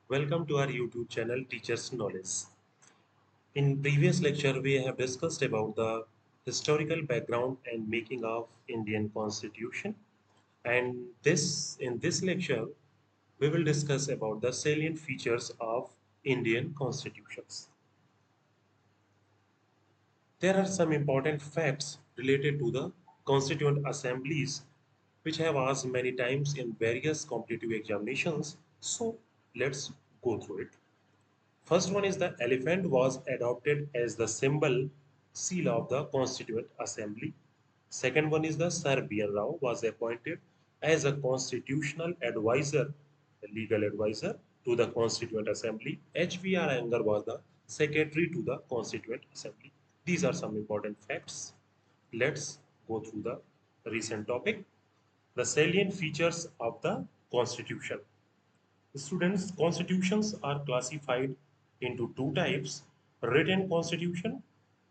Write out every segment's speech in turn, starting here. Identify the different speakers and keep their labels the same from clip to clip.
Speaker 1: Welcome to our YouTube channel Teachers Knowledge. In previous lecture we have discussed about the historical background and making of Indian Constitution, and this in this lecture we will discuss about the salient features of Indian constitutions. There are some important facts related to the constituent assemblies which have asked many times in various competitive examinations. So let's go through it. First one is the elephant was adopted as the symbol seal of the Constituent Assembly. Second one is the Sir B.N. Rao was appointed as a constitutional advisor, a legal advisor to the Constituent Assembly. H.V.R. Iyengar was the secretary to the Constituent Assembly. These are some important facts. Let's go through the recent topic. The salient features of the Constitution. Students, constitutions are classified into two types: written constitution,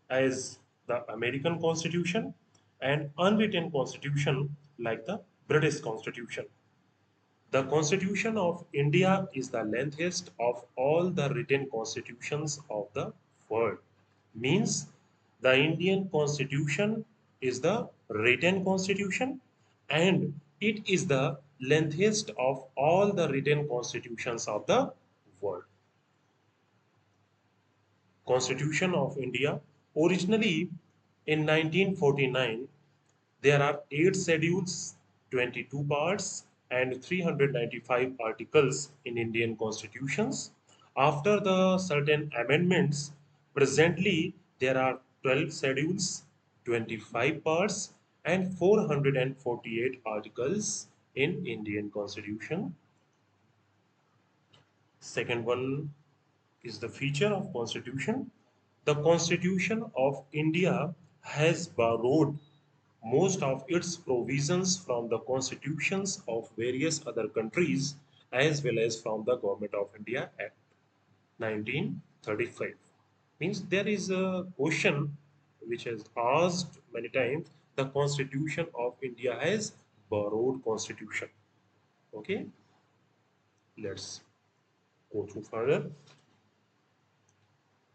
Speaker 1: as the American Constitution, and unwritten constitution, like the British Constitution. The Constitution of India is the lengthiest of all the written constitutions of the world. Means the Indian Constitution is the written constitution and it is the lengthiest of all the written constitutions of the world. Constitution of India. Originally in 1949, there are 8 schedules, 22 parts, and 395 articles in Indian constitutions. After the certain amendments, presently there are 12 schedules, 25 parts, and 448 articles in Indian constitution. Second one is the feature of constitution. The Constitution of India has borrowed most of its provisions from the constitutions of various other countries as well as from the Government of India Act 1935. Means there is a question which has asked many times: the Constitution of India has borrowed constitution. Okay, let's go through further.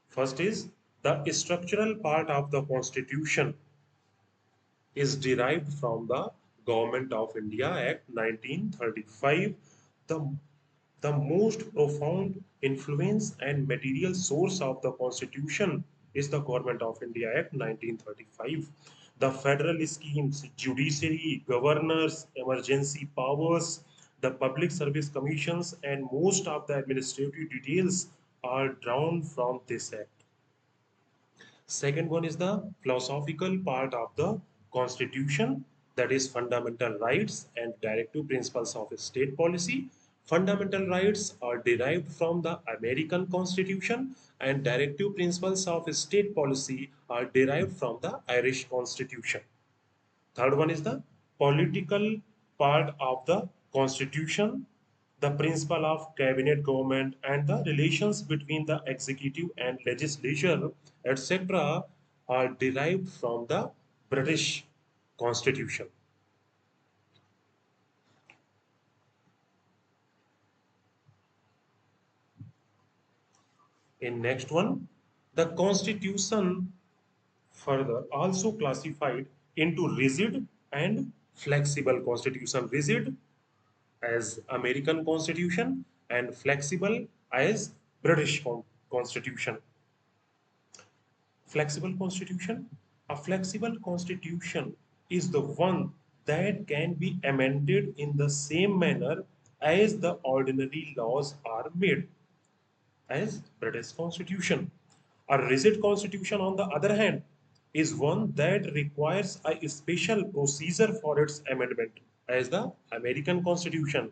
Speaker 1: First is the structural part of the Constitution is derived from the Government of India Act 1935. The, the most profound influence and material source of the Constitution is the Government of India Act 1935. The federal schemes, judiciary, governors, emergency powers, the public service commissions, and most of the administrative details are drawn from this act. Second one is the philosophical part of the Constitution, that is fundamental rights and directive principles of state policy. Fundamental rights are derived from the American Constitution and directive principles of state policy are derived from the Irish Constitution. Third one is the political part of the Constitution. The principle of cabinet government and the relations between the executive and legislature, etc., are derived from the British Constitution. In next one, the Constitution further also classified into rigid and flexible Constitution. Rigid as American Constitution and flexible as British Constitution. Flexible Constitution. A flexible Constitution is the one that can be amended in the same manner as the ordinary laws are made, as British Constitution. A rigid Constitution, on the other hand, is one that requires a special procedure for its amendment, as the American Constitution.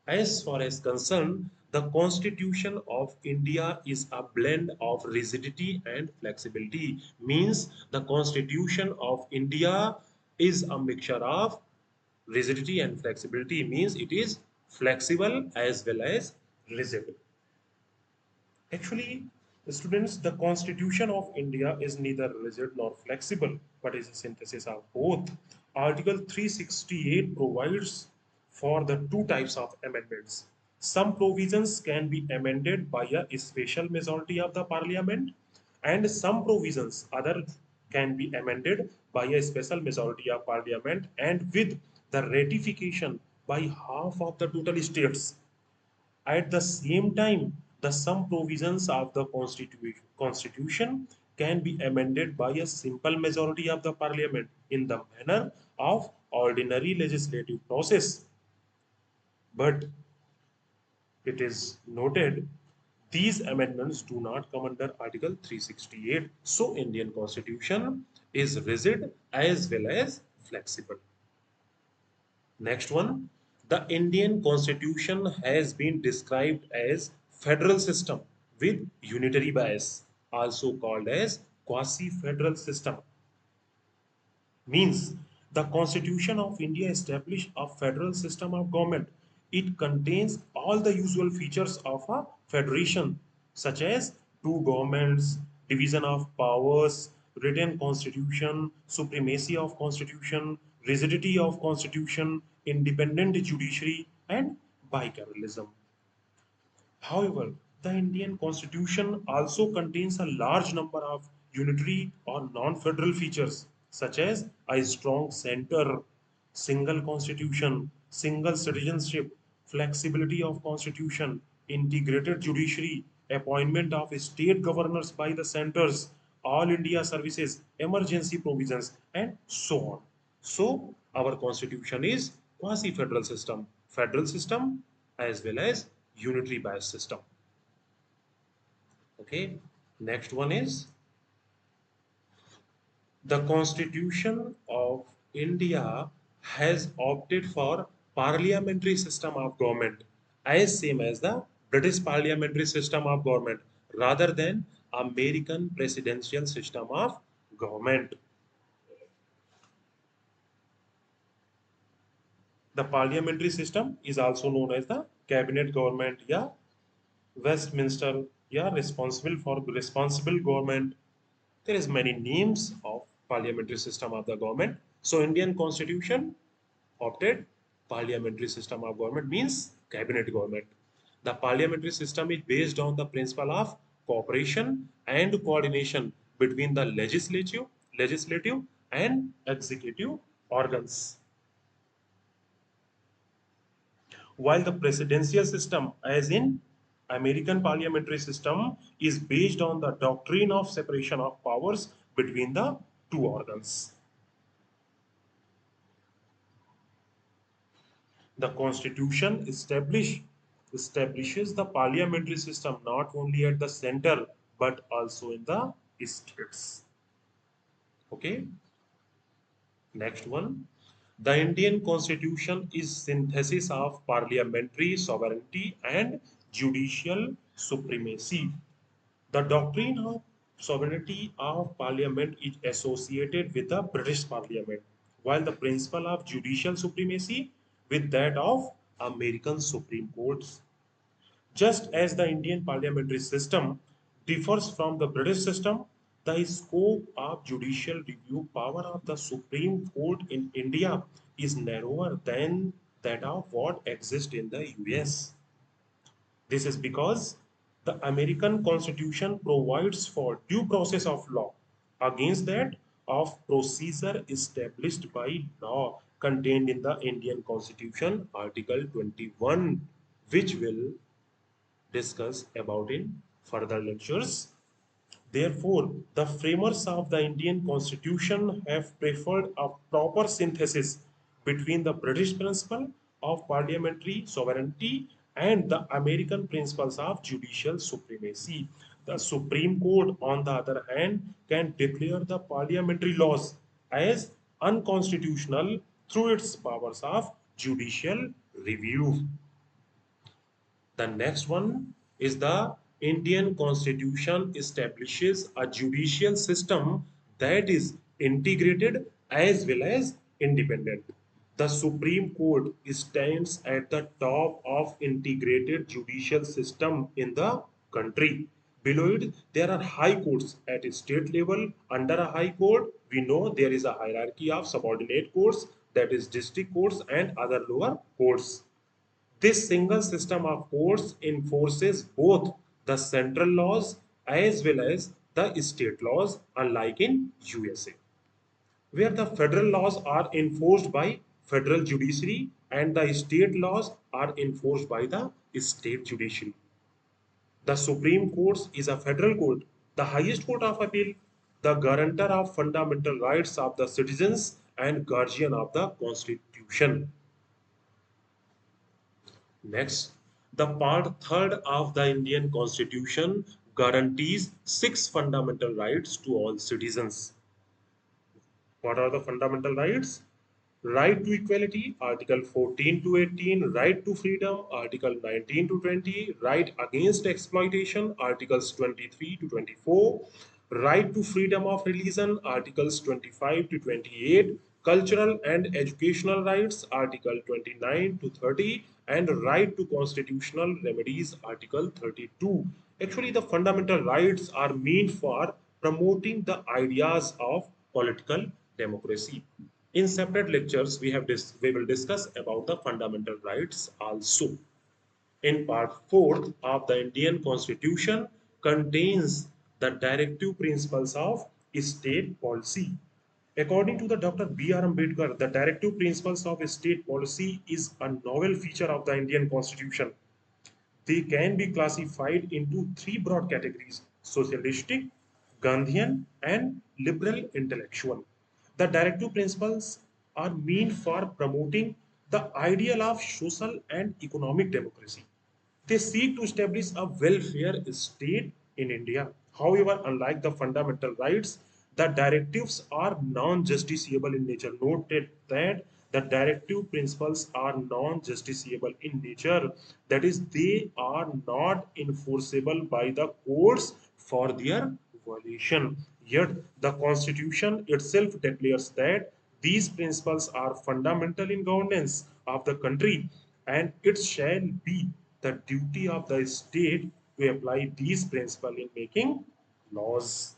Speaker 1: As far as concerned, the Constitution of India is a blend of rigidity and flexibility. Means the Constitution of India is a mixture of rigidity and flexibility. Means it is flexible as well as rigid. Actually, students, the Constitution of India is neither rigid nor flexible, but is a synthesis of both. Article 368 provides for the two types of amendments. Some provisions can be amended by a special majority of the parliament, and some provisions other can be amended by a special majority of parliament and with the ratification by half of the total states. At the same time, the some provisions of the constitution can be amended by a simple majority of the parliament in the manner of ordinary legislative process. But it is noted these amendments do not come under Article 368. So Indian Constitution is rigid as well as flexible. Next one, the Indian Constitution has been described as federal system with unitary bias, also called as quasi-federal system. Means the Constitution of India established a federal system of government. It contains all the usual features of a federation, such as two governments, division of powers, written constitution, supremacy of constitution, rigidity of constitution, independent judiciary, and bicameralism. However, the Indian Constitution also contains a large number of unitary or non-federal features, such as a strong center, single constitution, single citizenship, flexibility of constitution, integrated judiciary, appointment of state governors by the centers, all India services, emergency provisions, and so on. So, our constitution is federal system, as well as unitary bias system. Okay, next one is the Constitution of India has opted for parliamentary system of government as same as the British parliamentary system of government rather than American presidential system of government. The parliamentary system is also known as the cabinet government, yeah, Westminster, yeah, responsible government. There is many names of parliamentary system of the government. So Indian Constitution opted parliamentary system of government means cabinet government. The parliamentary system is based on the principle of cooperation and coordination between the legislative and executive organs. While the presidential system, as in American parliamentary system, is based on the doctrine of separation of powers between the two organs. The Constitution establishes the parliamentary system not only at the center but also in the states. Okay, next one. The Indian Constitution is synthesis of parliamentary sovereignty and judicial supremacy. The doctrine of sovereignty of parliament is associated with the British Parliament, while the principle of judicial supremacy with that of American Supreme Courts. Just as the Indian parliamentary system differs from the British system, the scope of judicial review power of the Supreme Court in India is narrower than that of what exists in the US. This is because the American Constitution provides for due process of law against that of procedure established by law contained in the Indian Constitution, Article 21, which will discuss about in further lectures. Therefore, the framers of the Indian Constitution have preferred a proper synthesis between the British principle of parliamentary sovereignty and the American principles of judicial supremacy. The Supreme Court, on the other hand, can declare the parliamentary laws as unconstitutional through its powers of judicial review. The next one is the Indian Constitution establishes a judicial system that is integrated as well as independent. The Supreme Court stands at the top of integrated judicial system in the country. Below it, there are high courts at state level. Under a high court, we know there is a hierarchy of subordinate courts, that is district courts and other lower courts. This single system of courts enforces both the central laws as well as the state laws, unlike in USA, where the federal laws are enforced by federal judiciary and the state laws are enforced by the state judiciary. The Supreme Court is a federal court, the highest court of appeal, the guarantor of fundamental rights of the citizens and guardian of the Constitution. Next, the part third of the Indian Constitution guarantees six fundamental rights to all citizens. What are the fundamental rights? Right to equality, Article 14 to 18, right to freedom, Article 19 to 20, right against exploitation, Articles 23 to 24, right to freedom of religion, Articles 25 to 28, cultural and educational rights, Article 29 to 30, and right to constitutional remedies, Article 32. Actually, the fundamental rights are meant for promoting the ideas of political democracy. In separate lectures, we will discuss about the fundamental rights also. In part 4 of the Indian Constitution contains the directive principles of state policy. According to the Dr. B.R. Ambedkar, the directive principles of state policy is a novel feature of the Indian Constitution. They can be classified into three broad categories: socialistic, Gandhian, and liberal intellectual. The directive principles are meant for promoting the ideal of social and economic democracy. They seek to establish a welfare state in India. However, unlike the fundamental rights, the directives are non-justiciable in nature. Note that the directive principles are non-justiciable in nature. That is, they are not enforceable by the courts for their violation. Yet, the Constitution itself declares that these principles are fundamental in governance of the country, and it shall be the duty of the state to apply these principles in making laws.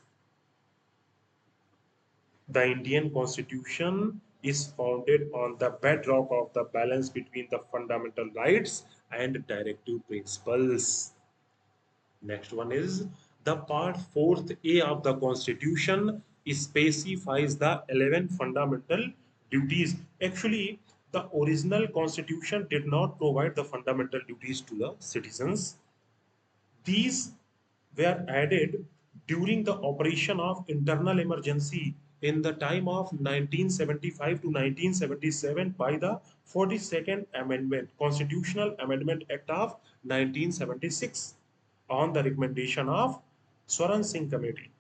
Speaker 1: The Indian Constitution is founded on the bedrock of the balance between the fundamental rights and directive principles. Next one is the part 4th A of the Constitution specifies the 11 fundamental duties. Actually, the original Constitution did not provide the fundamental duties to the citizens. These were added during the operation of internal emergency in the time of 1975 to 1977 by the 42nd Amendment, Constitutional Amendment Act of 1976, on the recommendation of Swaran Singh Committee.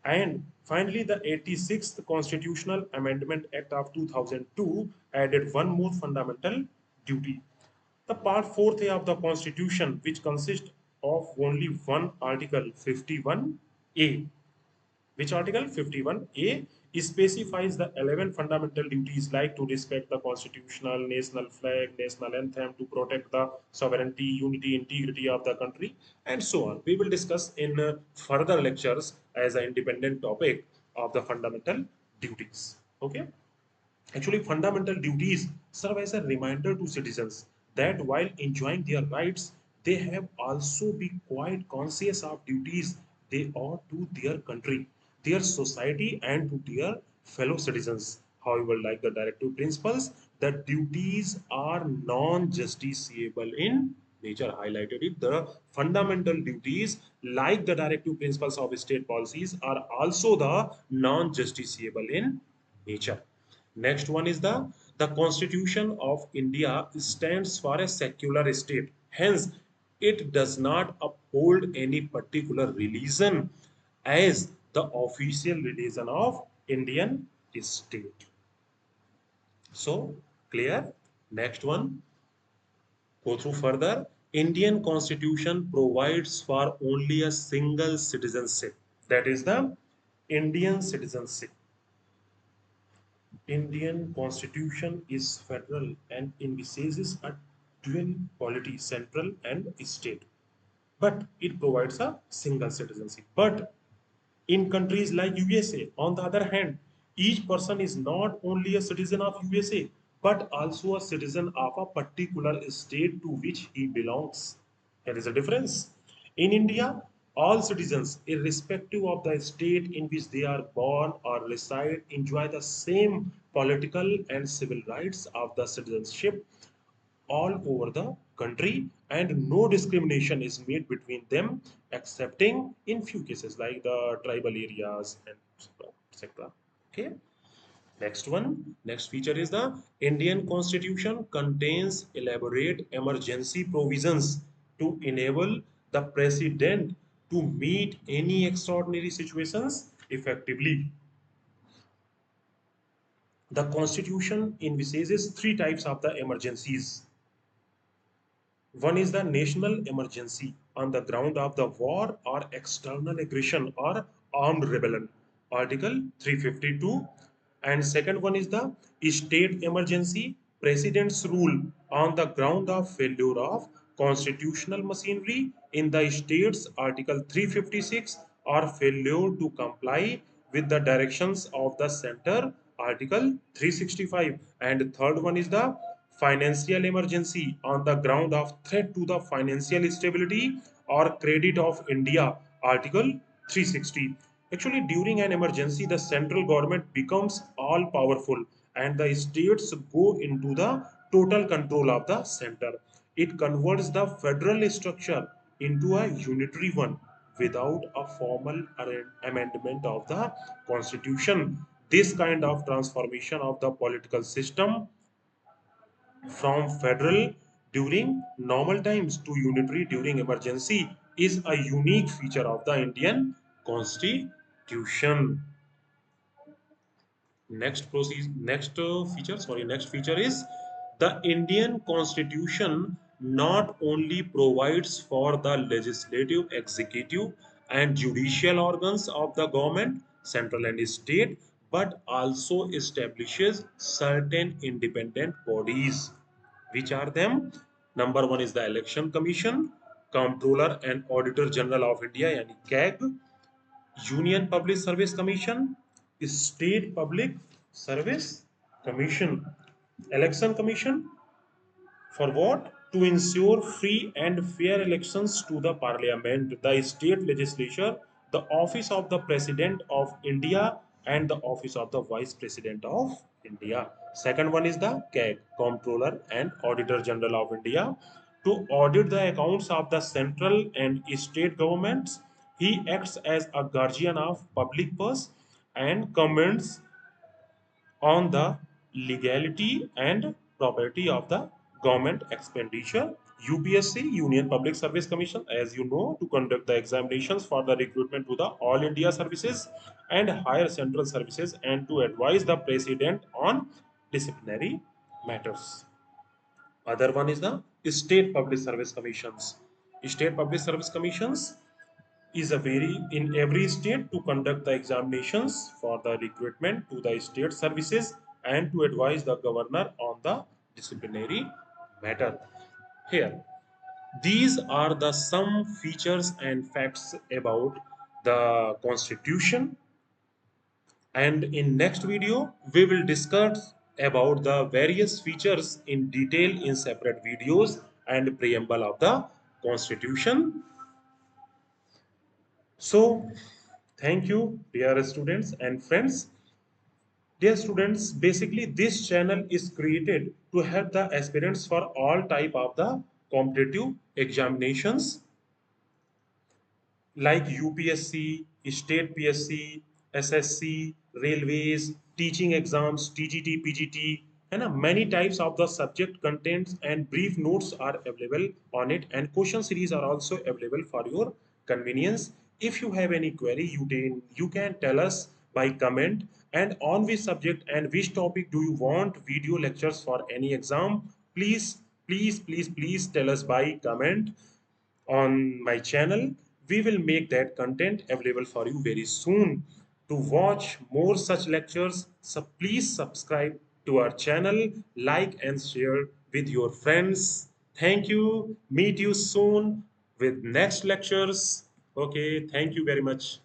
Speaker 1: And finally, the 86th Constitutional Amendment Act of 2002 added one more fundamental duty. The part 4th A of the Constitution, which consists of only one article, 51A, which article 51A specifies the 11 fundamental duties like to respect the constitutional, national flag, national anthem, to protect the sovereignty, unity, integrity of the country, and so on. We will discuss in further lectures as an independent topic of the fundamental duties. Okay. Actually, fundamental duties serve as a reminder to citizens that while enjoying their rights, they have also be quite conscious of duties they owe to their country, their society, and to their fellow citizens. However, like the directive principles, the duties are non-justiciable in nature. Highlighted it. The fundamental duties, like the directive principles of state policies, are also the non-justiciable in nature. Next one is the Constitution of India stands for a secular state. Hence, it does not uphold any particular religion as the official religion of Indian state. So clear. Next one. Go through further. Indian Constitution provides for only a single citizenship. That is the Indian citizenship. Indian Constitution is federal and envisages a dual polity, central and state. But it provides a single citizenship. But in countries like USA, on the other hand, each person is not only a citizen of USA, but also a citizen of a particular state to which he belongs. There is a difference. In India, all citizens, irrespective of the state in which they are born or reside, enjoy the same political and civil rights of the citizenship all over the country, and no discrimination is made between them excepting in few cases like the tribal areas and etc. Okay. Next one, next feature is the Indian Constitution contains elaborate emergency provisions to enable the president to meet any extraordinary situations effectively. The Constitution envisages three types of the emergencies. One is the national emergency on the ground of the war or external aggression or armed rebellion, Article 352. And second one is the state emergency, President's rule on the ground of failure of constitutional machinery in the states, Article 356, or failure to comply with the directions of the center, Article 365. And third one is the financial emergency on the ground of threat to the financial stability or credit of India, Article 360. Actually, during an emergency, the central government becomes all powerful and the states go into the total control of the center. It converts the federal structure into a unitary one without a formal amendment of the constitution. This kind of transformation of the political system from federal during normal times to unitary during emergency is a unique feature of the Indian Constitution. Next feature is the Indian Constitution not only provides for the legislative, executive, and judicial organs of the government, central and state, but also establishes certain independent bodies. Which are them? Number one is the Election Commission, Comptroller and Auditor General of India, yani CAG, Union Public Service Commission, State Public Service Commission, Election Commission, for what? To ensure free and fair elections to the parliament, the state legislature, the office of the president of India, and the office of the vice president of India. Second one is the CAG, Comptroller and Auditor General of India. To audit the accounts of the central and state governments, he acts as a guardian of public purse and comments on the legality and property of the government expenditure. UPSC, Union Public Service Commission, as you know, to conduct the examinations for the recruitment to the All India services and higher central services and to advise the president on disciplinary matters. Other one is the State Public Service Commissions. State Public Service Commissions is a very in every state to conduct the examinations for the recruitment to the state services and to advise the governor on the disciplinary matter. Here, these are the some features and facts about the constitution, and in next video we will discuss about the various features in detail in separate videos and preamble of the constitution. So, thank you, dear students and friends. Dear students, basically this channel is created to help the aspirants for all type of the competitive examinations like UPSC, State PSC, SSC, Railways, teaching exams, TGT, PGT, and many types of the subject contents and brief notes are available on it, and question series are also available for your convenience. If you have any query, you can tell us by comment and on which subject and which topic do you want video lectures for any exam. Please tell us by comment on my channel. We will make that content available for you very soon. To watch more such lectures, so please subscribe to our channel, like and share with your friends. Thank you. Meet you soon with next lectures. Okay, thank you very much.